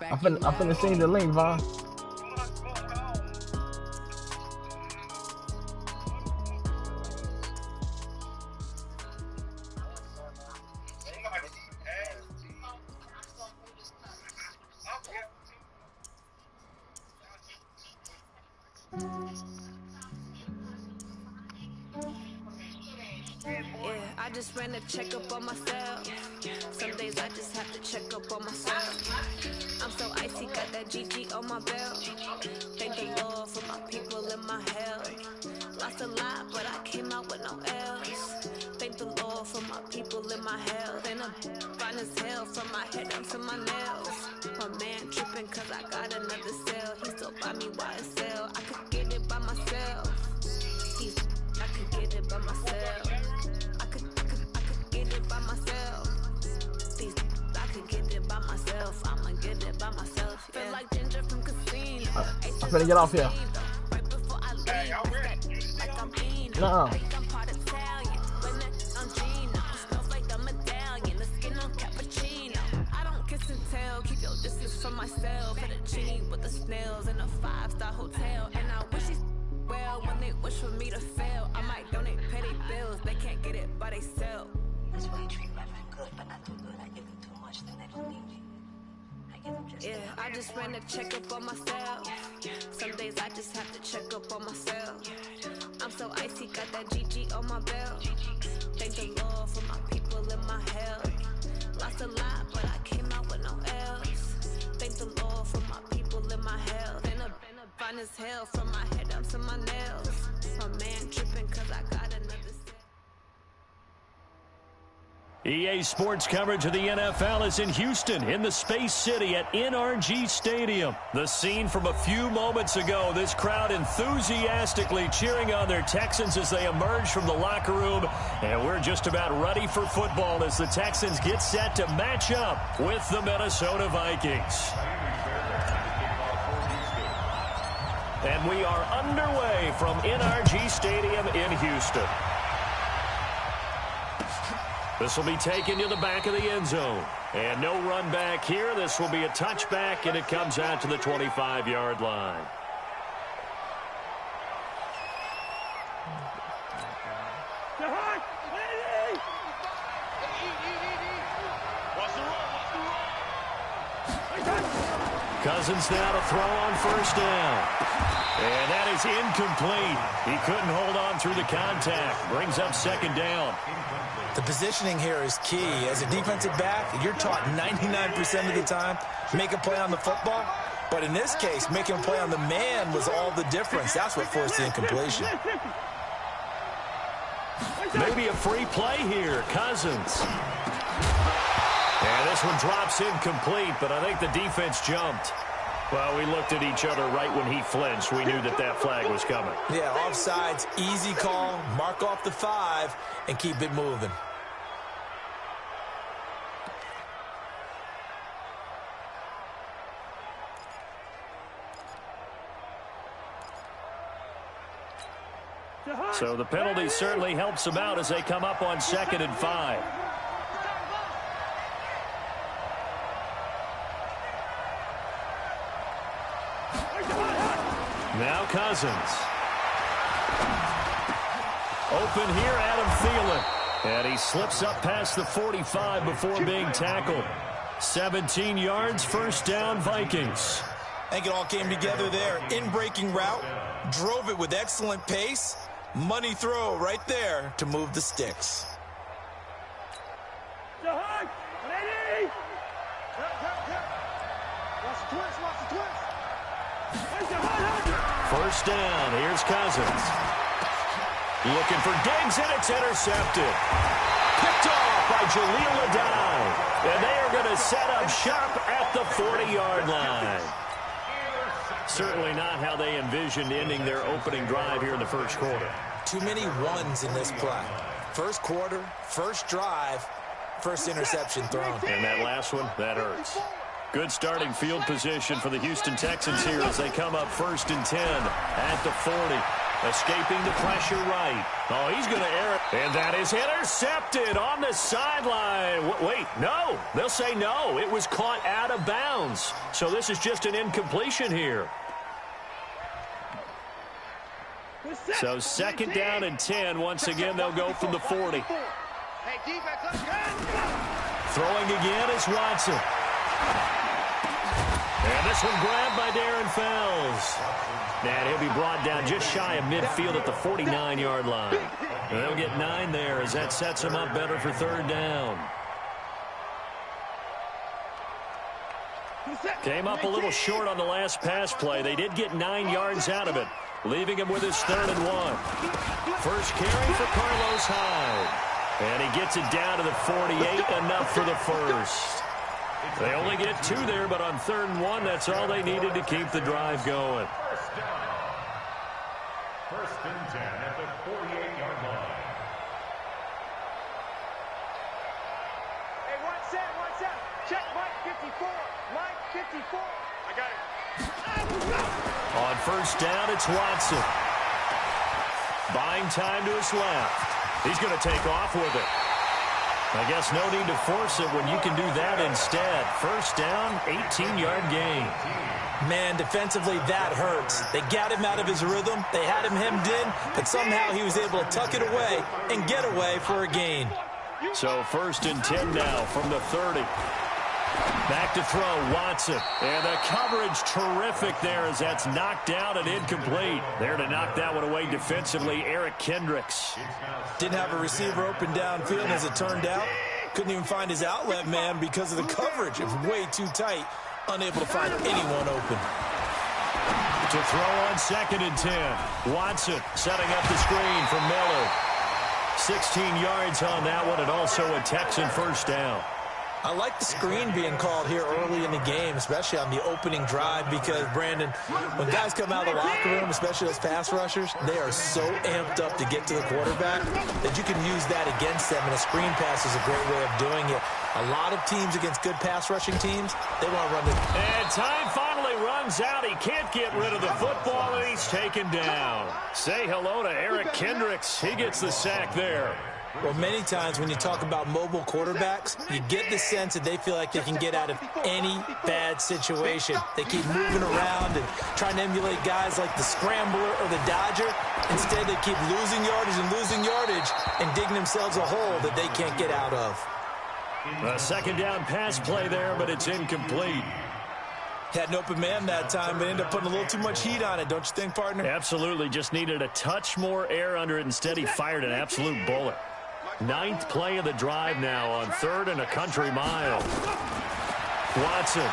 I'm finna send the link, Vaughn. I just ran a checkup on myself. Some days I just have to check up on myself. I'm so icy, got that GG on my belt. Thank the Lord for my people in my health. Lost a lot, but I came out with no L's. Thank the Lord for my people in my health. And I'm fine as hell from my head down to my nails. My man tripping cause I got another cell. He still buy me YSL. I could get it by myself. I could get it by myself. I could get it by myself. I could get it by myself. I'ma get it by myself. Feel like Ginger from Casino. I'm finna get off here. Right before I leave, like I'm Eno. No. Like I'm part Italian. When I'm Gino. Smells like the medallion. The skin on cappuccino. I don't kiss and tell. Keep your distance from myself. Fettuccine with the snails in a 5-star hotel. And I wish he's well when they wish for me to fail. I might donate petty bills. They can't get it by themselves. That's why you treat my friend good, but not too good. I give them too much, then they don't need me. I give them just enough. I just ran a checkup on myself. Some days I just have to check up on myself. I'm so icy, got that GG on my belt. Thank the Lord for my people in my health. Lost a lot, but I came out with no L's. Thank the Lord for my people in my health. And I'm fine as hell from my head down to my nails. My man tripping cause I got another. EA Sports coverage of the NFL is in Houston in the Space City at NRG Stadium. The scene from a few moments ago, this crowd enthusiastically cheering on their Texans as they emerge from the locker room. And we're just about ready for football as the Texans get set to match up with the Minnesota Vikings. And we are underway from NRG Stadium in Houston. This will be taken to the back of the end zone. And no run back here. This will be a touchback, and it comes out to the 25-yard line. Cousins now to throw on first down. And that is incomplete. He couldn't hold on through the contact. Brings up second down. The positioning here is key. As a defensive back, you're taught 99% of the time, make a play on the football. But in this case, making a play on the man was all the difference. That's what forced the incompletion. Maybe a free play here. Cousins. And this one drops incomplete, but I think the defense jumped. Well, we looked at each other right when he flinched. We knew that that flag was coming. Yeah, offsides, easy call, mark off the 5, and keep it moving. So the penalty certainly helps them out as they come up on 2nd and 5. Now Cousins. Open here, Adam Thielen. And he slips up past the 45 before being tackled. 17 yards, first down, Vikings. I think it all came together there. In-breaking route, drove it with excellent pace. Money throw right there to move the sticks. First down, here's Cousins. Looking for Diggs, and it's intercepted. Picked off by Jaleel Adai. And they are going to set up shop at the 40-yard line. Certainly not how they envisioned ending their opening drive here in the first quarter. Too many ones in this play. First quarter, first drive, first interception thrown. And that last one, that hurts. Good starting field position for the Houston Texans here as they come up 1st and 10 at the 40. Escaping the pressure right. Oh, he's going to air it. And that is intercepted on the sideline. Wait, no. They'll say no. It was caught out of bounds. So this is just an incompletion here. So second down and 10. Once again, they'll go from the 40. Throwing again is Watson. And this one grabbed by Darren Fells. And he'll be brought down just shy of midfield at the 49-yard line. And they'll get 9 there as that sets them up better for third down. Came up a little short on the last pass play. They did get 9 yards out of it, leaving him with his 3rd and 1. First carry for Carlos Hyde. And he gets it down to the 48, enough for the first. They only get 2 there, but on 3rd and 1, that's all they needed to keep the drive going. First and 10 at the 48-yard line. Hey, 1 set. Check Mike 54. Mike 54. I got it. On first down, it's Watson. Buying time to his left. He's going to take off with it. I guess no need to force it when you can do that instead. First down, 18-yard gain. Man, defensively, that hurts. They got him out of his rhythm. They had him hemmed in, but somehow he was able to tuck it away and get away for a gain. So first and 10 now from the 30. Back to throw, Watson. And the coverage terrific there as that's knocked down and incomplete. There to knock that one away defensively, Eric Kendricks. Didn't have a receiver open downfield, as it turned out. Couldn't even find his outlet man because of the coverage. It was way too tight. Unable to find anyone open. To throw on second and 10. Watson setting up the screen for Miller. 16 yards on that one, and also a Texan first down. I like the screen being called here early in the game, especially on the opening drive, because, Brandon, when guys come out of the locker room, especially those pass rushers, they are so amped up to get to the quarterback that you can use that against them, and a screen pass is a great way of doing it. A lot of teams against good pass rushing teams, they want to run it. And time finally runs out. He can't get rid of the football, and he's taken down. Say hello to Eric Kendricks. He gets the sack there. Well, many times when you talk about mobile quarterbacks, you get the sense that they feel like they can get out of any bad situation. They keep moving around and trying to emulate guys like the Scrambler or the Dodger. Instead, they keep losing yardage and digging themselves a hole that they can't get out of. A second down pass play there, but it's incomplete. Had an open man that time, but ended up putting a little too much heat on it, don't you think, partner? Absolutely. Just needed a touch more air under it. Instead, he fired an absolute bullet. 9th play of the drive now on 3rd and a country mile. Watson.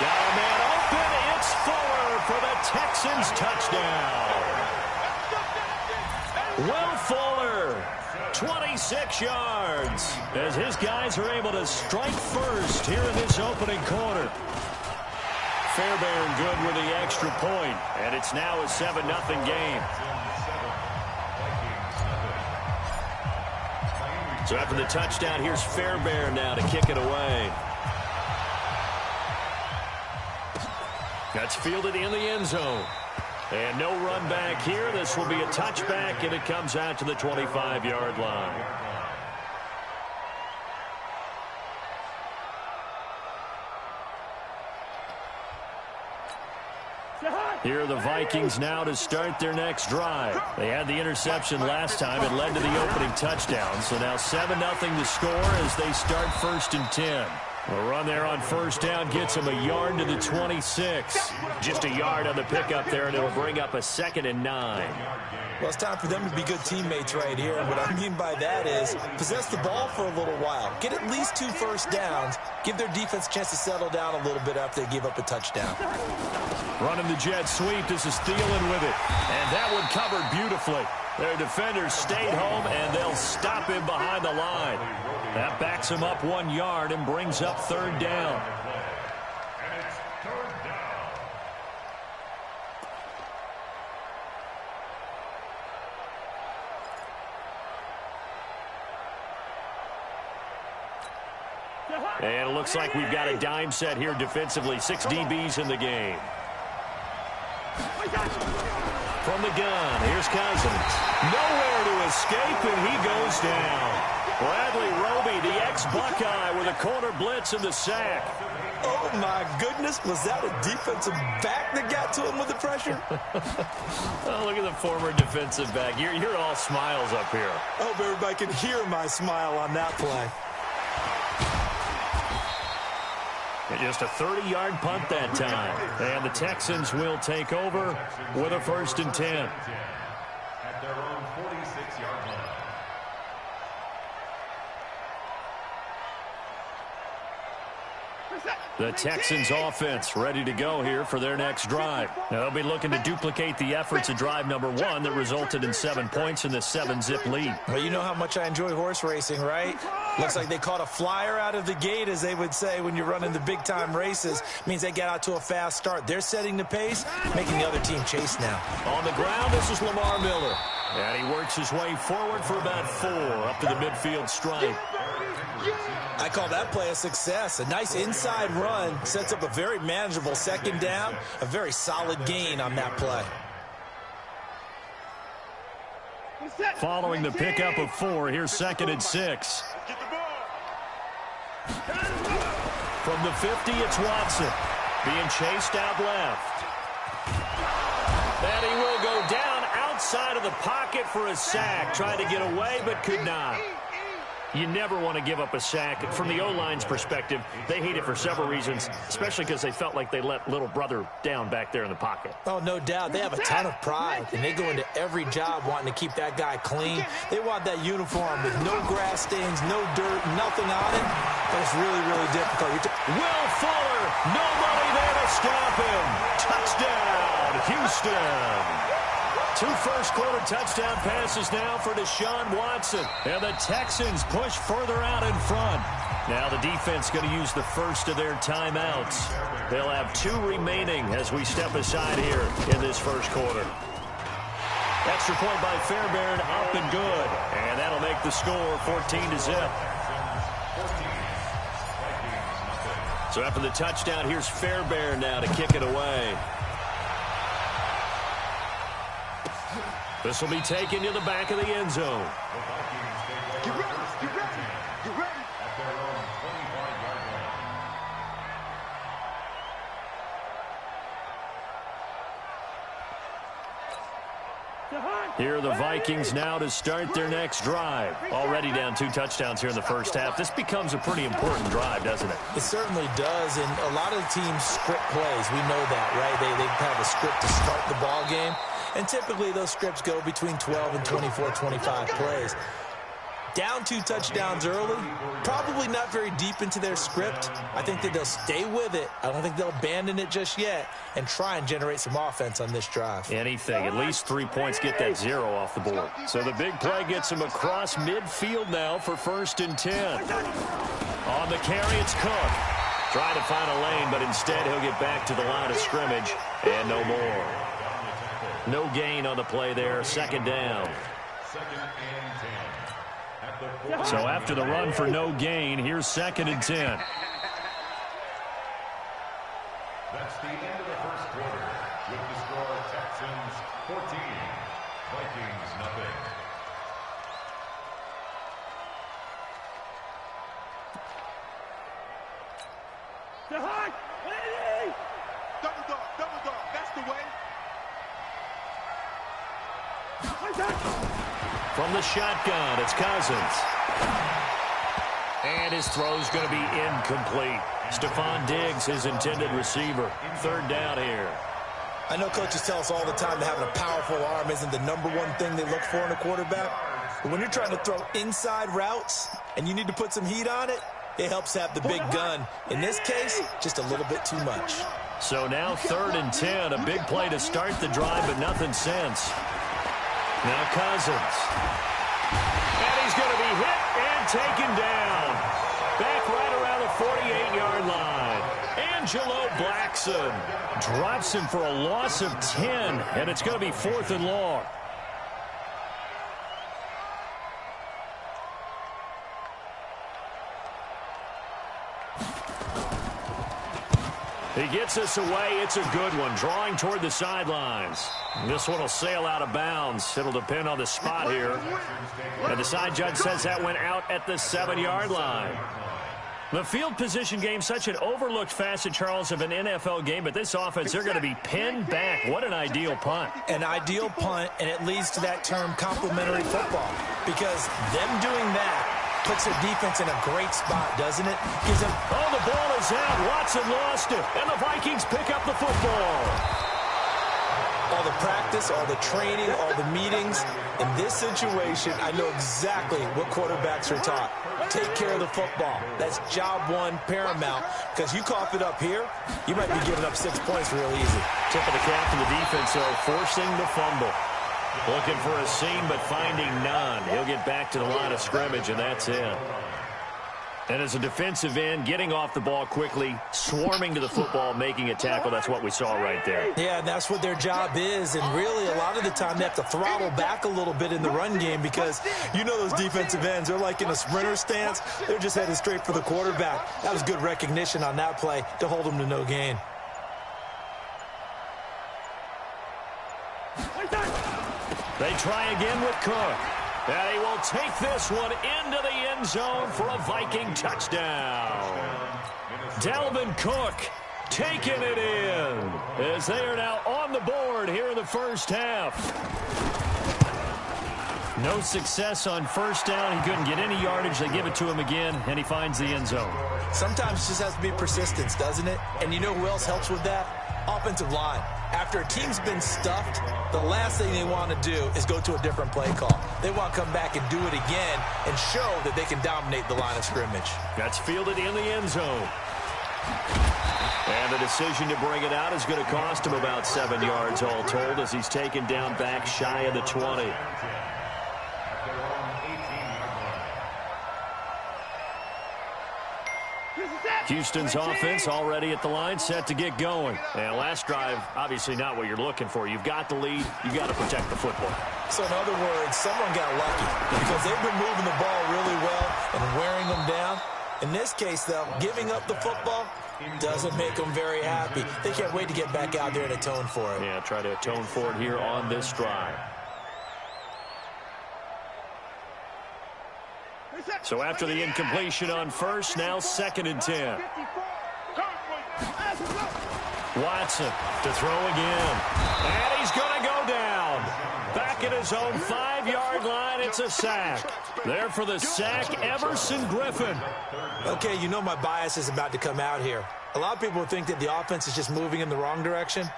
Got a man open. It's Fuller for the Texans touchdown. Will Fuller, 26 yards, as his guys are able to strike first here in this opening quarter. Fairbairn good with the extra point, and it's now a 7-0 game. So after the touchdown, here's Fairbairn now to kick it away. That's fielded in the end zone. And no run back here. This will be a touchback, and it comes out to the 25-yard line. Here are the Vikings now to start their next drive. They had the interception last time. It led to the opening touchdown. So now 7-0 to score as they start 1st and 10. A run there on first down gets him a yard to the 26. Just a yard on the pickup there, and it'll bring up a 2nd and 9. Well, it's time for them to be good teammates right here. And what I mean by that is possess the ball for a little while. Get at least 2 first downs. Give their defense a chance to settle down a little bit after they give up a touchdown. Running the jet sweep. This is Thielen with it. And that one covered beautifully. Their defenders stayed home, and they'll stop him behind the line. That backs him up 1 yard and brings up 3rd down. And it looks like we've got a dime set here defensively. 6 DBs in the game. From the gun, here's Cousins. Nowhere to escape, and he goes down. Bradley Roby, the ex-Buckeye, with a corner blitz and the sack. Oh, my goodness. Was that a defensive back that got to him with the pressure? Oh, look at the former defensive back. You're all smiles up here. I hope everybody can hear my smile on that play. Just a 30-yard punt that time. And the Texans will take over with a 1st and 10. At their own 46-yard line. The Texans offense ready to go here for their next drive. Now, they'll be looking to duplicate the efforts of drive number 1 that resulted in 7 points in the 7-zip lead. Well, you know how much I enjoy horse racing, right? Looks like they caught a flyer out of the gate, as they would say when you're running the big-time races. Means they get out to a fast start. They're setting the pace, making the other team chase now. On the ground, this is Lamar Miller. And he works his way forward for about 4 up to the midfield stripe. I call that play a success. A nice inside run sets up a very manageable 2nd down. A very solid gain on that play. Following the pickup of 4, here's 2nd and 6. From the 50, it's Watson. Being chased out left. And he will go down outside of the pocket for a sack. Tried to get away, but could not. You never want to give up a sack. From the O-line's perspective, they hate it for several reasons, especially because they felt like they let little brother down back there in the pocket. Oh, no doubt. They have a ton of pride, and they go into every job wanting to keep that guy clean. They want that uniform with no grass stains, no dirt, nothing on it. But it's really, really difficult. Will Fuller, nobody there to stop him. Touchdown, Houston. 2 first-quarter touchdown passes now for Deshaun Watson. And the Texans push further out in front. Now the defense going to use the first of their timeouts. They'll have 2 remaining as we step aside here in this first quarter. Extra point by Fairbairn, up and good. And that'll make the score 14-0. So after the touchdown, here's Fairbairn now to kick it away. This will be taken to the back of the end zone. Get ready, get ready, get ready. At their own 25-yard line. Here are the Vikings now to start their next drive. Already down 2 touchdowns here in the first half. This becomes a pretty important drive, doesn't it? It certainly does, and a lot of the teams script plays. We know that, right? They have a script to start the ball game. And typically those scripts go between 12 and 24, 25 plays. Down 2 touchdowns early, probably not very deep into their script. I think that they'll stay with it. I don't think they'll abandon it just yet and try and generate some offense on this drive. Anything, at least 3 points, get that 0 off the board. So the big play gets him across midfield now for 1st and 10. On the carry, it's Cook. Trying to find a lane, but instead he'll get back to the line of scrimmage and no more. No gain on the play there, 2nd down. 2nd and 10. So after the run for no gain, here's 2nd and 10. That's the end of the first quarter. With the score, Texans 14, Vikings nothing. Double dog, that's the way. From the shotgun, it's Cousins. And his throw's going to be incomplete. Stephon Diggs, his intended receiver. 3rd down here. I know coaches tell us all the time that having a powerful arm isn't the #1 thing they look for in a quarterback. But when you're trying to throw inside routes and you need to put some heat on it, it helps have the big gun. In this case, just a little bit too much. So now 3rd and 10. A big play to start the drive, but nothing since. Now Cousins. And he's going to be hit and taken down. Back right around the 48-yard line. Angelo Blackson drops him for a loss of 10, and it's going to be 4th and long. He gets us away. It's a good one, drawing toward the sidelines. This one will sail out of bounds. It'll depend on the spot here. And the side judge says that went out at the 7-yard line. The field position game, such an overlooked facet, Charles, of an NFL game, but this offense, they're going to be pinned back. What an ideal punt. An ideal punt, and it leads to that term complementary football, because them doing that puts their defense in a great spot, doesn't it? Gives them... Oh, the ball is out. Watson lost it, and the Vikings pick up the football. All the practice, all the training, all the meetings. In this situation, I know exactly what quarterbacks are taught. Take care of the football. That's job one, paramount, because you cough it up here, you might be giving up 6 points real easy. Tip of the cap to the defense, though, forcing the fumble. Looking for a seam, but finding none. He'll get back to the line of scrimmage, and that's it. And as a defensive end, getting off the ball quickly, swarming to the football, making a tackle, that's what we saw right there. Yeah, and that's what their job is. And really, a lot of the time, they have to throttle back a little bit in the run game because you know those defensive ends, they're like in a sprinter stance. They're just headed straight for the quarterback. That was good recognition on that play to hold them to no gain. They try again with Cook. And he will take this one into the end zone for a Viking touchdown. Dalvin Cook taking it in as they are now on the board here in the first half. No success on first down. He couldn't get any yardage. They give it to him again, and he finds the end zone. Sometimes it just has to be persistence, doesn't it? And you know who else helps with that? Offensive line. After a team's been stuffed, the last thing they want to do is go to a different play call. They want to come back and do it again and show that they can dominate the line of scrimmage. That's fielded in the end zone. And the decision to bring it out is going to cost him about 7 yards all told as he's taken down back shy of the 20. Houston's offense already at the line, set to get going. And last drive, obviously not what you're looking for. You've got the lead. You've got to protect the football. So in other words, someone got lucky because they've been moving the ball really well and wearing them down. In this case, though, giving up the football doesn't make them very happy. They can't wait to get back out there and atone for it. Yeah, try to atone for it here on this drive. So after the incompletion on first, now 2nd and 10. Watson to throw again. And he's going to go down. Back at his own 5-yard line, it's a sack. There for the sack, Everson Griffin. Okay, you know my bias is about to come out here. A lot of people think that the offense is just moving in the wrong direction.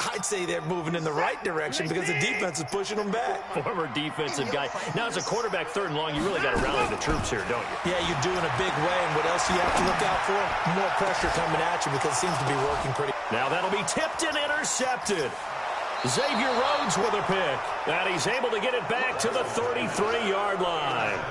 I'd say they're moving in the right direction because the defense is pushing them back. Former defensive guy. Now, as a quarterback 3rd and long, you really got to rally the troops here, don't you? Yeah, you do in a big way. And what else do you have to look out for? More pressure coming at you because it seems to be working pretty. Now that'll be tipped and intercepted. Xavier Rhodes with a pick. And he's able to get it back to the 33-yard line.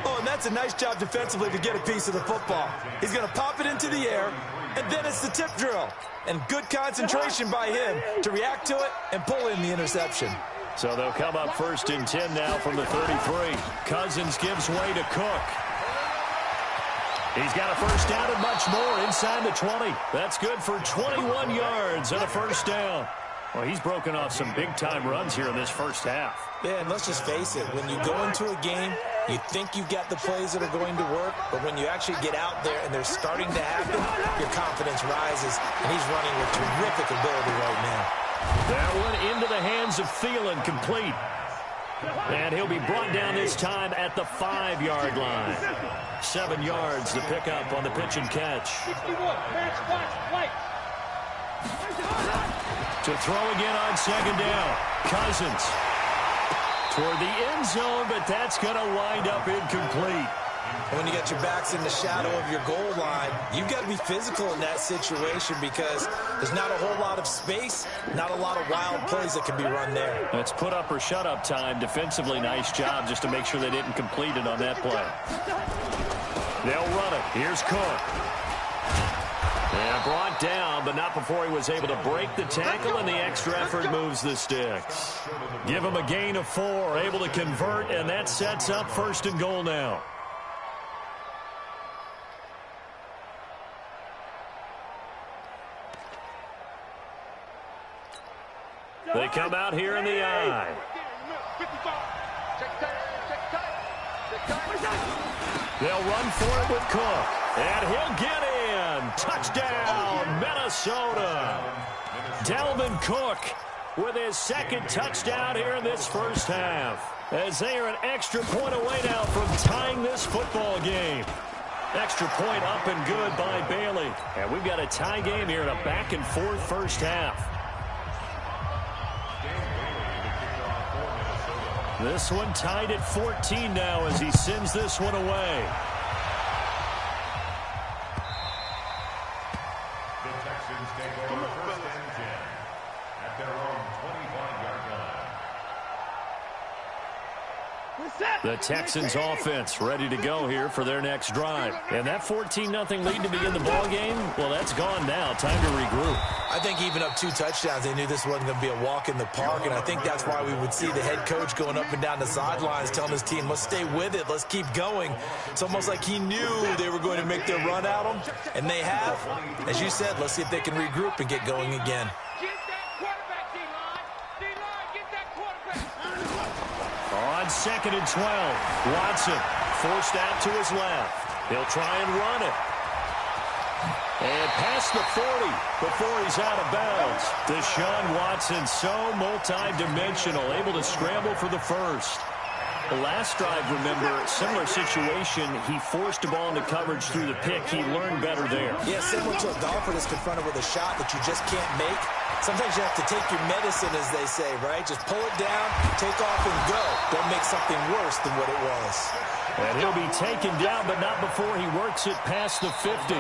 Oh, and that's a nice job defensively to get a piece of the football. He's going to pop it into the air, and then it's the tip drill. And good concentration by him to react to it and pull in the interception. So they'll come up 1st and 10 now from the 33. Cousins gives way to Cook. He's got a first down and much more inside the 20. That's good for 21 yards and a first down. Well, he's broken off some big-time runs here in this first half. Yeah, and let's just face it. When you go into a game, you think you've got the plays that are going to work, but when you actually get out there and they're starting to happen, your confidence rises, and he's running with terrific ability right now. That one into the hands of Thielen, complete. And he'll be brought down this time at the 5-yard line. 7 yards to pick up on the pitch and catch. To throw again on 2nd down. Cousins toward the end zone, but that's going to wind up incomplete. When you got your backs in the shadow of your goal line, you've got to be physical in that situation because there's not a whole lot of space, not a lot of wild plays that can be run there. That's put up or shut up time. Defensively, nice job just to make sure they didn't complete it on that play. They'll run it. Here's Cook. And brought down, but not before he was able to break the tackle, and the extra effort moves the sticks. Give him a gain of 4, able to convert, and that sets up 1st and goal now. They come out here in the I. They'll run for it with Cook. And he'll get in. Touchdown, Minnesota. Dalvin Cook with his second touchdown here in this first half. As they are an extra point away now from tying this football game. Extra point up and good by Bailey. And we've got a tie game here in a back-and-forth first half. This one tied at 14 now as he sends this one away. The Texans take over first and 10 at their own 25-yard line. The Texans offense ready to go here for their next drive. And that 14-0 lead to begin the ball game, well, that's gone now. Time to regroup. I think even up 2 touchdowns, they knew this wasn't going to be a walk in the park, and I think that's why we would see the head coach going up and down the sidelines telling his team, let's stay with it, let's keep going. It's almost like he knew they were going to make their run at him, and they have. As you said, let's see if they can regroup and get going again. On 2nd and 12, Watson forced out to his left. He'll try and run it. And past the 40 before he's out of bounds. Deshaun Watson so multi-dimensional, able to scramble for the first. The last drive, remember, similar situation. He forced the ball into coverage through the pick. He learned better there. Yeah, similar to a golfer that's confronted with a shot that you just can't make. Sometimes you have to take your medicine, as they say, right? Just pull it down, take off, and go. Don't make something worse than what it was. And he'll be taken down, but not before he works it past the 50.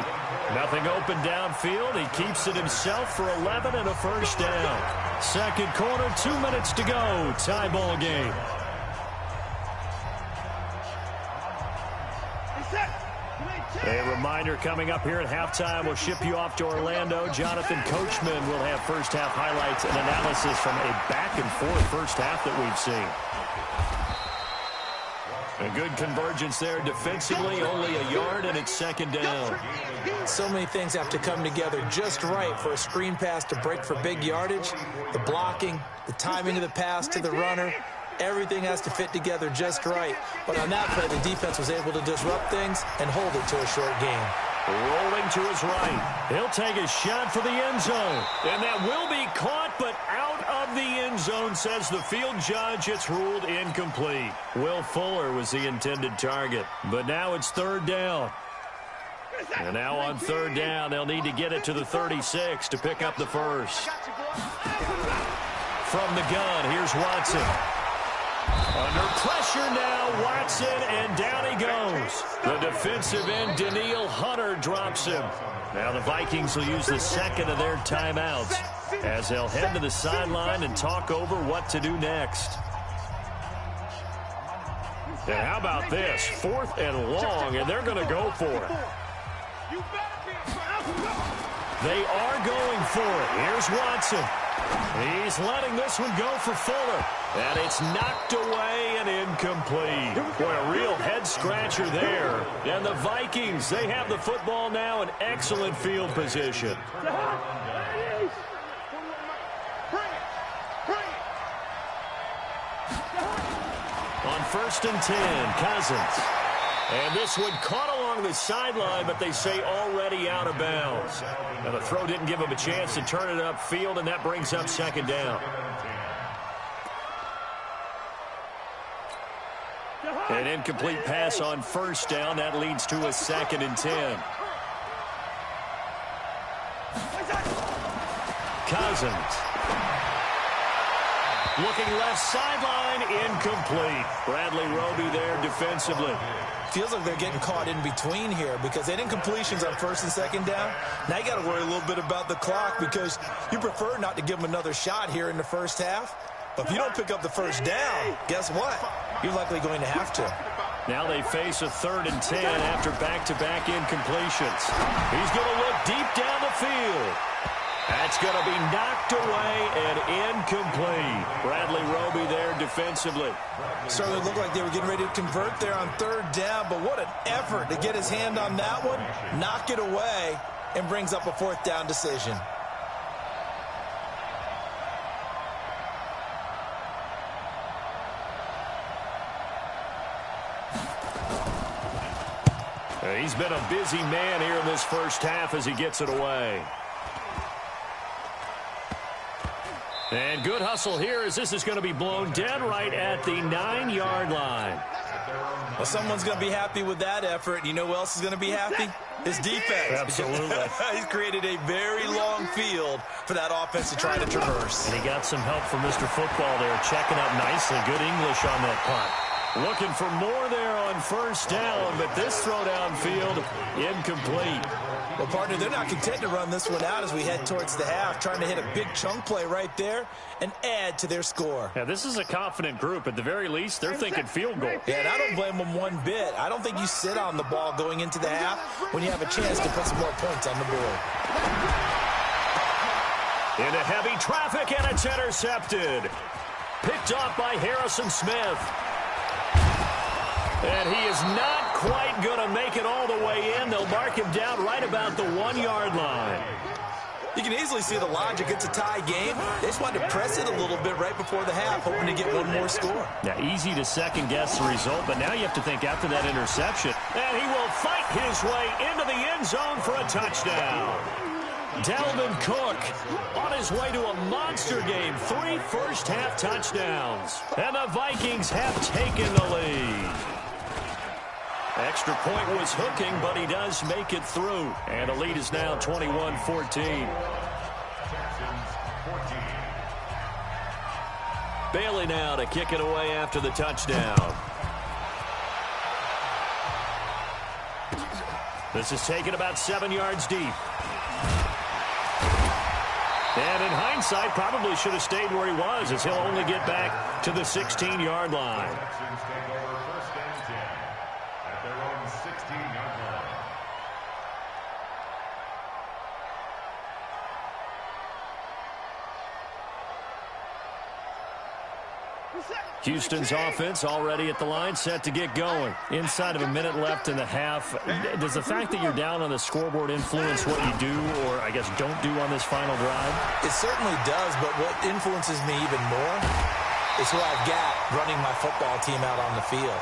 Nothing open downfield. He keeps it himself for 11 and a first down. Second quarter, 2 minutes to go. Tie ball game. A reminder coming up here at halftime, we'll ship you off to Orlando. Jonathan Coachman will have first half highlights and analysis from a back-and-forth first half that we've seen. A good convergence there defensively, only a yard, and it's second down. So many things have to come together just right for a screen pass to break for big yardage. The blocking, the timing of the pass to the runner, everything has to fit together just right. But on that play, the defense was able to disrupt things and hold it to a short game. Rolling to his right. He'll take a shot for the end zone. And that will be caught, but out of the end zone, says the field judge. It's ruled incomplete. Will Fuller was the intended target. But now it's third down. And now on third down, they'll need to get it to the 36 to pick up the first. From the gun, here's Watson. Under pressure now, Watson, and down he goes. The defensive end, Danielle Hunter, drops him. Now the Vikings will use the second of their timeouts as they'll head to the sideline and talk over what to do next. And how about this? 4th and long, and they're going to go for it. They are going for it. Here's Watson. He's letting this one go for Fuller. And it's knocked away and incomplete. Boy, a real head-scratcher there. And the Vikings, they have the football now in excellent field position. On 1st and 10, Cousins. And this one caught along the sideline, but they say already out of bounds. Now the throw didn't give him a chance to turn it upfield, and that brings up second down. An incomplete pass on first down. That leads to a 2nd and 10. Cousins. Looking left sideline, incomplete. Bradley Roby there defensively. Feels like they're getting caught in between here because they didn't completions on 1st and 2nd down. Now you got to worry a little bit about the clock because you prefer not to give them another shot here in the first half. But if you don't pick up the first down, guess what? You're likely going to have to. Now they face a 3rd and 10 after back-to-back incompletions. He's going to look deep down the field. That's going to be knocked away and incomplete. Bradley Roby there defensively. Certainly looked like they were getting ready to convert there on 3rd down, but what an effort to get his hand on that one, knock it away, and brings up a 4th down decision. He's been a busy man here in this first half as he gets it away. And good hustle here as this is going to be blown dead right at the 9-yard line. Well, someone's going to be happy with that effort. You know who else is going to be happy? His defense. Absolutely. He's created a very long field for that offense to try to traverse. And he got some help from Mr. Football there, checking up nicely. Good English on that punt. Looking for more there on first down, but this throw downfield incomplete. Well, partner, they're not content to run this one out as we head towards the half, trying to hit a big chunk play right there and add to their score. Yeah, this is a confident group. At the very least, they're thinking field goal. Yeah, and I don't blame them one bit. I don't think you sit on the ball going into the half when you have a chance to put some more points on the board. Into heavy traffic, and it's intercepted. Picked off by Harrison Smith. And he is not quite going to make it all the way in. They'll mark him down right about the 1-yard line. You can easily see the logic. It's a tie game. They just wanted to press it a little bit right before the half, hoping to get one more score. Yeah, easy to second-guess the result, but now you have to think after that interception. And he will fight his way into the end zone for a touchdown. Dalvin Cook on his way to a monster game. 3 first-half touchdowns. And the Vikings have taken the lead. Extra point was hooking, but he does make it through. And the lead is now 21-14. Bailey now to kick it away after the touchdown. This is taken about 7 yards deep. And in hindsight, probably should have stayed where he was, as he'll only get back to the 16-yard line. Houston's offense already at the line, set to get going. Inside of a minute left in the half. Does the fact that you're down on the scoreboard influence what you do, or I guess don't do on this final drive? It certainly does, but what influences me even more is who I've got running my football team out on the field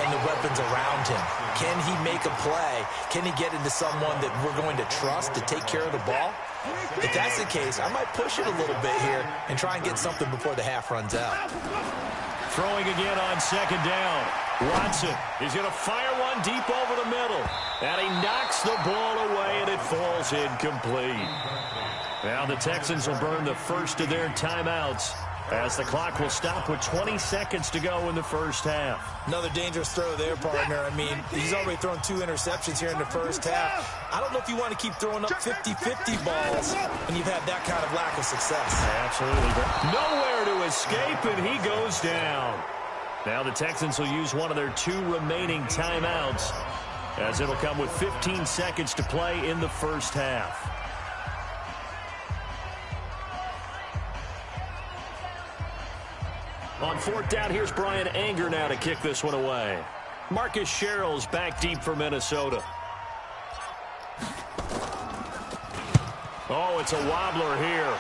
and the weapons around him. Can he make a play? Can he get into someone that we're going to trust to take care of the ball? If that's the case, I might push it a little bit here and try and get something before the half runs out. Throwing again on second down. Watson is going to fire one deep over the middle. And he knocks the ball away, and it falls incomplete. Now the Texans will burn the first of their timeouts as the clock will stop with 20 seconds to go in the first half. Another dangerous throw there, partner. I mean, he's already thrown 2 interceptions here in the first half. I don't know if you want to keep throwing up 50-50 balls when you've had that kind of lack of success. Absolutely. Nowhere to escape, and he goes down. Now the Texans will use one of their 2 remaining timeouts, as it'll come with 15 seconds to play in the first half. On 4th down, here's Brian Anger now to kick this one away. Marcus Sherrill's back deep for Minnesota. Oh, it's a wobbler here.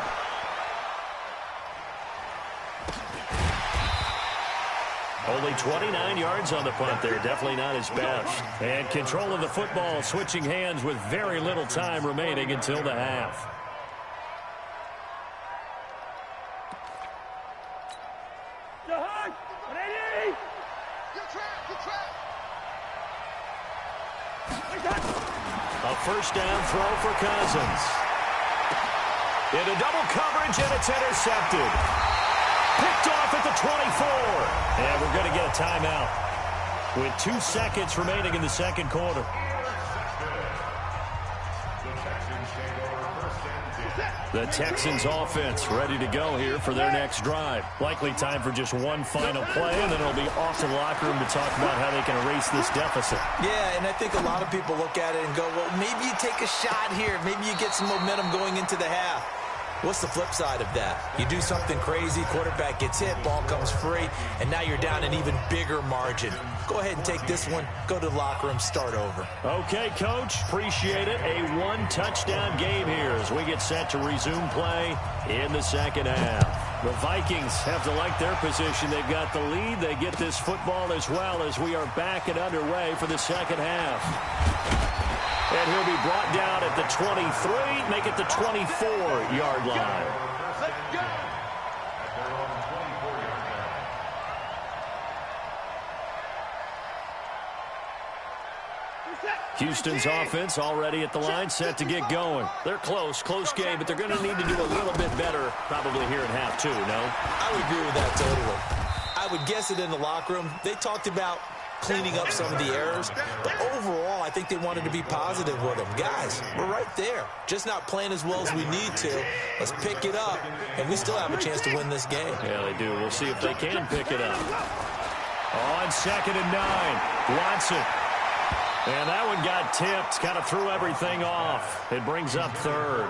Only 29 yards on the punt there. Definitely not his best. And control of the football, switching hands with very little time remaining until the half. A first down throw for Cousins. Into double coverage, and it's intercepted. Picked off at the 24. And we're going to get a timeout with 2 seconds remaining in the second quarter. The Texans offense ready to go here for their next drive. Likely time for just one final play, and then it'll be off to the locker room to talk about how they can erase this deficit. Yeah, and I think a lot of people look at it and go, well, maybe you take a shot here. Maybe you get some momentum going into the half. What's the flip side of that? You do something crazy, quarterback gets hit, ball comes free, and now you're down an even bigger margin. Go ahead and take this one, go to the locker room, start over. Okay, Coach, appreciate it. A 1-touchdown game here as we get set to resume play in the second half. The Vikings have to like their position. They've got the lead. They get this football as well as we are back and underway for the second half. And he'll be brought down at the 23, make it the 24-yard line. Let's go. Houston's offense already at the line, set to get going. They're close game, but they're going to need to do a little bit better probably here in half two, no? I would agree with that totally. I would guess it in the locker room. They talked about cleaning up some of the errors, but overall, I think they wanted to be positive with them. Guys, we're right there. Just not playing as well as we need to. Let's pick it up, and we still have a chance to win this game. Yeah, they do. We'll see if they can pick it up. On 2nd and 9, Watson. And that one got tipped, kind of threw everything off. It brings up 3rd.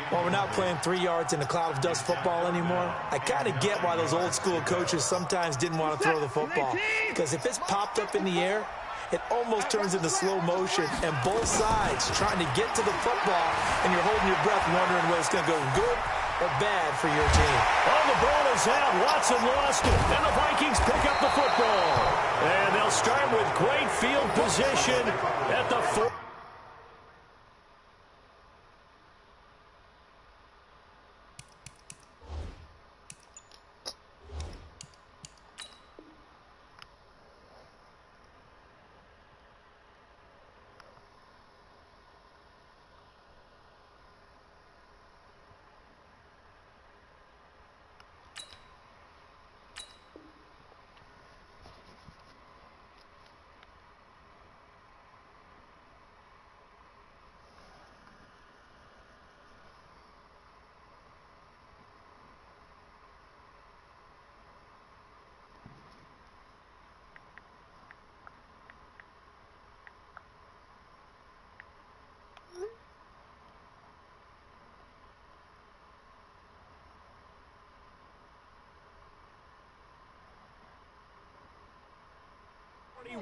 Well, we're not playing 3 yards in a cloud of dust football anymore. I kind of get why those old school coaches sometimes didn't want to throw the football. Because if it's popped up in the air, it almost turns into slow motion. And both sides trying to get to the football, and you're holding your breath wondering whether it's going to go good or bad for your team. Oh, the ball is out. Watson lost it. And the Vikings pick up the football. And they'll start with great field position at the 4.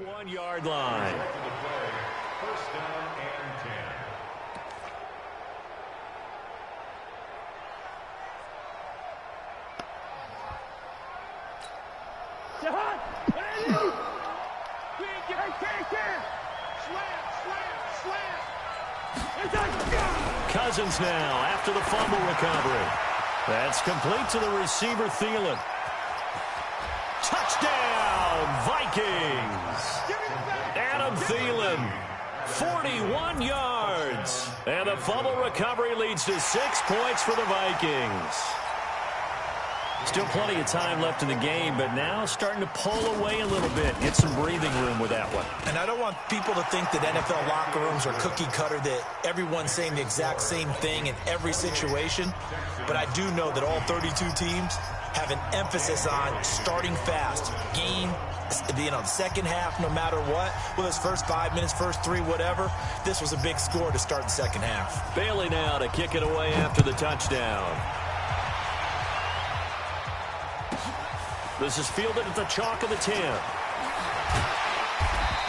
One-yard line. First down and 10. Cousins now after the fumble recovery. That's complete to the receiver, Thielen. Touchdown, Vikings. Adam Thielen, 41 yards. And the fumble recovery leads to 6 points for the Vikings. Still plenty of time left in the game, but now starting to pull away a little bit. Get some breathing room with that one. And I don't want people to think that NFL locker rooms are cookie cutter, that everyone's saying the exact same thing in every situation. But I do know that all 32 teams have an emphasis on starting fast. Game, the second half, no matter what. Whether it's first 5 minutes, first 3, whatever. This was a big score to start the second half. Bailey now to kick it away after the touchdown. This is fielded at the chalk of the 10.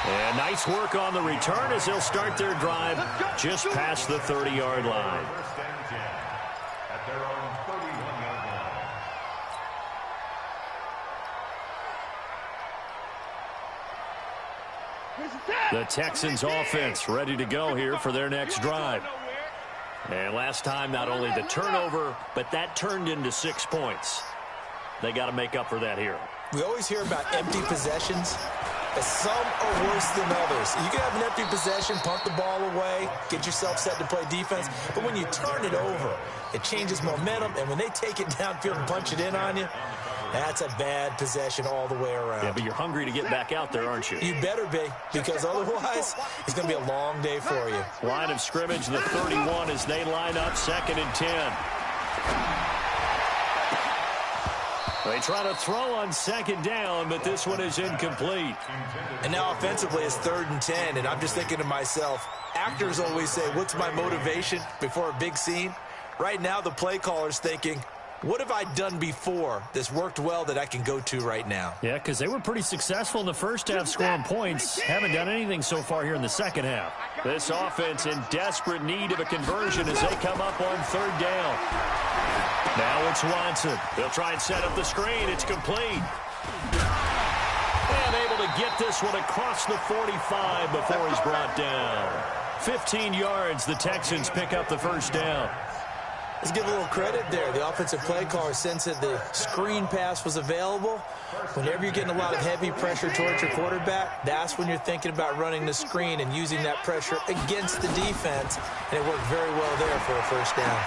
And nice work on the return as they'll start their drive just past the 30-yard line. First and 10 at their own 31-yard line. The Texans offense ready to go here for their next drive. And last time, not only the turnover, but that turned into 6 points. They got to make up for that here. We always hear about empty possessions, but some are worse than others. You can have an empty possession, punt the ball away, get yourself set to play defense, but when you turn it over, it changes momentum, and when they take it downfield and punch it in on you, that's a bad possession all the way around. Yeah, but you're hungry to get back out there, aren't you? You better be, because otherwise it's going to be a long day for you. Line of scrimmage, the 31 as they line up, 2nd and 10. They try to throw on 2nd down, but this one is incomplete. And now offensively it's 3rd and 10, and I'm just thinking to myself, actors always say, what's my motivation before a big scene? Right now the play caller's thinking, what have I done before that's worked well that I can go to right now? Yeah, because they were pretty successful in the first half scoring points. Haven't done anything so far here in the second half. This offense in desperate need of a conversion as they come up on 3rd down. Now it's Watson. They'll try and set up the screen. It's complete. And able to get this one across the 45 before he's brought down. 15 yards, the Texans pick up the first down. Let's give a little credit there. The offensive play caller sensed that the screen pass was available. Whenever you're getting a lot of heavy pressure towards your quarterback, that's when you're thinking about running the screen and using that pressure against the defense. And it worked very well there for a first down.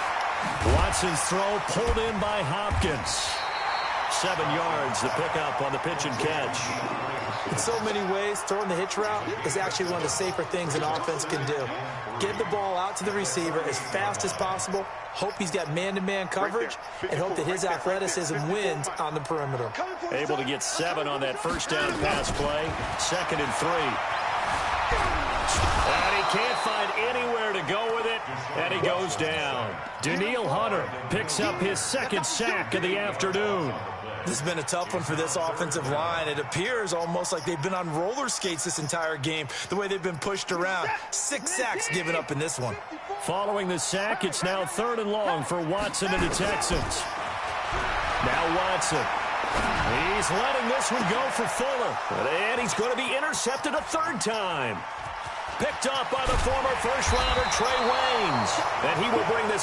Watson's throw pulled in by Hopkins. 7 yards, the pickup on the pitch and catch. In so many ways, throwing the hitch route is actually one of the safer things an offense can do. Get the ball out to the receiver as fast as possible, hope he's got man-to-man coverage, and hope that his athleticism wins on the perimeter. Able to get 7 on that first down pass play. 2nd and 3. And he can't find anywhere to go with it, and he goes down. Danielle Hunter picks up his 2nd sack of the afternoon. This has been a tough one for this offensive line. It appears almost like they've been on roller skates this entire game, the way they've been pushed around. 6 sacks given up in this one. Following the sack, it's now 3rd and long for Watson and the Texans. Now Watson. He's letting this one go for Fuller. And he's going to be intercepted a 3rd time. Picked off by the former first-rounder Trey Waynes. And he will bring this